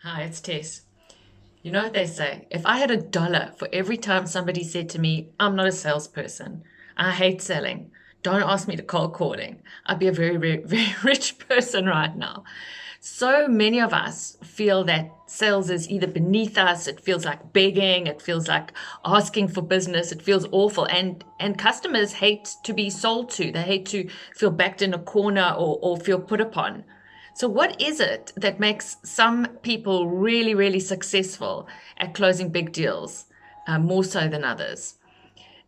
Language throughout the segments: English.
Hi, it's Tess. You know what they say? If I had $1 for every time somebody said to me, I'm not a salesperson, I hate selling, don't ask me to cold calling, I'd be a very, very, very rich person right now. So many of us feel that sales is either beneath us, it feels like begging, it feels like asking for business, it feels awful. And customers hate to be sold to. They hate to feel backed in a corner or feel put upon. So, what is it that makes some people really, really successful at closing big deals, more so than others?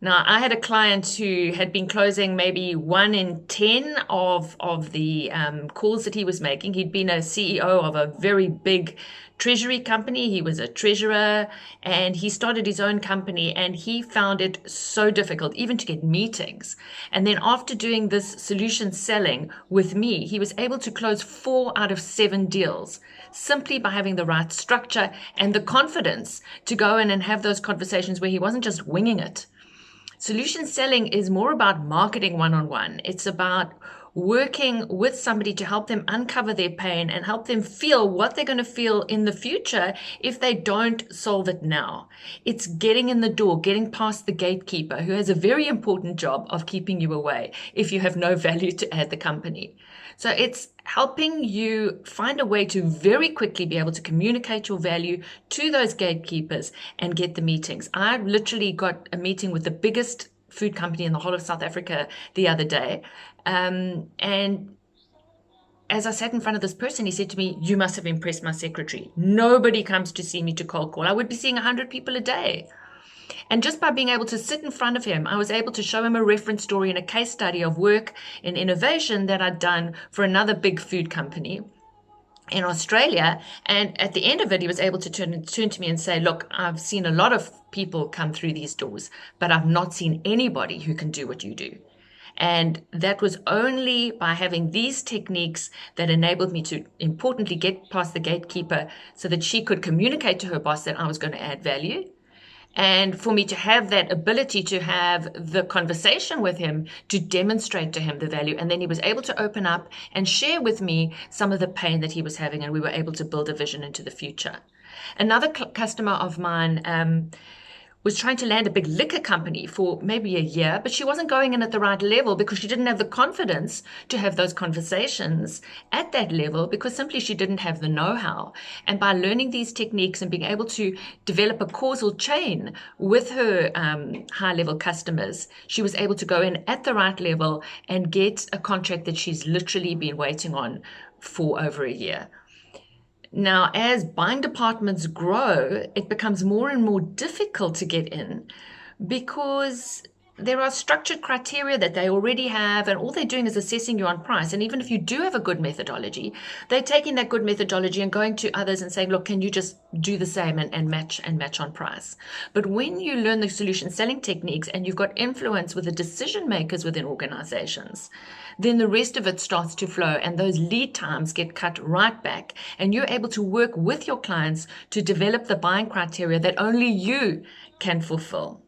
Now, I had a client who had been closing maybe 1 in 10 of the calls that he was making. He'd been a CEO of a very big treasury company. He was a treasurer and he started his own company and he found it so difficult even to get meetings. And then after doing this solution selling with me, he was able to close 4 out of 7 deals simply by having the right structure and the confidence to go in and have those conversations where he wasn't just winging it. Solution selling is more about marketing one on one. It's about working with somebody to help them uncover their pain and help them feel what they're going to feel in the future if they don't solve it now. It's getting in the door, getting past the gatekeeper who has a very important job of keeping you away if you have no value to add the company. So it's helping you find a way to very quickly be able to communicate your value to those gatekeepers and get the meetings. I literally got a meeting with the biggest food company in the whole of South Africa the other day. And as I sat in front of this person, he said to me, "You must have impressed my secretary. Nobody comes to see me to cold call. I would be seeing 100 people a day." And just by being able to sit in front of him, I was able to show him a reference story and a case study of work in innovation that I'd done for another big food company in Australia. And at the end of it, he was able to turn to me and say, "Look, I've seen a lot of people come through these doors, but I've not seen anybody who can do what you do." And that was only by having these techniques that enabled me to importantly get past the gatekeeper so that she could communicate to her boss that I was going to add value, and for me to have that ability to have the conversation with him to demonstrate to him the value. And then he was able to open up and share with me some of the pain that he was having, and we were able to build a vision into the future. Another customer of mine was trying to land a big liquor company for maybe a year, but she wasn't going in at the right level because she didn't have the confidence to have those conversations at that level because simply she didn't have the know-how. And by learning these techniques and being able to develop a causal chain with her high-level customers, she was able to go in at the right level and get a contract that she's literally been waiting on for over a year. Now, as buying departments grow, it becomes more and more difficult to get in because there are structured criteria that they already have, and all they're doing is assessing you on price. And even if you do have a good methodology, they're taking that good methodology and going to others and saying, "Look, can you just do the same and match on price?" But when you learn the solution selling techniques and you've got influence with the decision makers within organizations, then the rest of it starts to flow and those lead times get cut right back. And you're able to work with your clients to develop the buying criteria that only you can fulfill.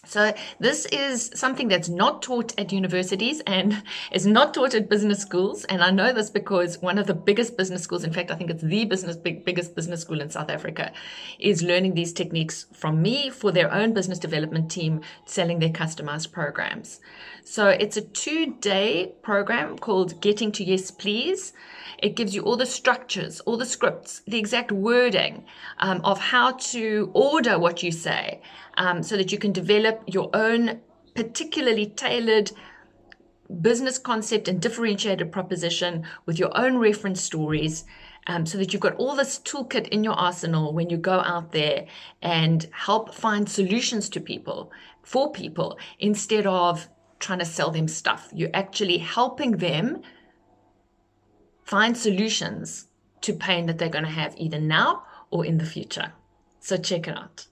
So this is something that's not taught at universities and is not taught at business schools. And I know this because one of the biggest business schools, in fact, I think it's the biggest business school in South Africa, is learning these techniques from me for their own business development team selling their customized programs. So it's a 2-day program called Getting to Yes Please. It gives you all the structures, all the scripts, the exact wording of how to order what you say, so that you can develop your own particularly tailored business concept and differentiated proposition with your own reference stories, so that you've got all this toolkit in your arsenal when you go out there and help find solutions to people, for people, instead of trying to sell them stuff. You're actually helping them find solutions to pain that they're going to have either now or in the future. So check it out.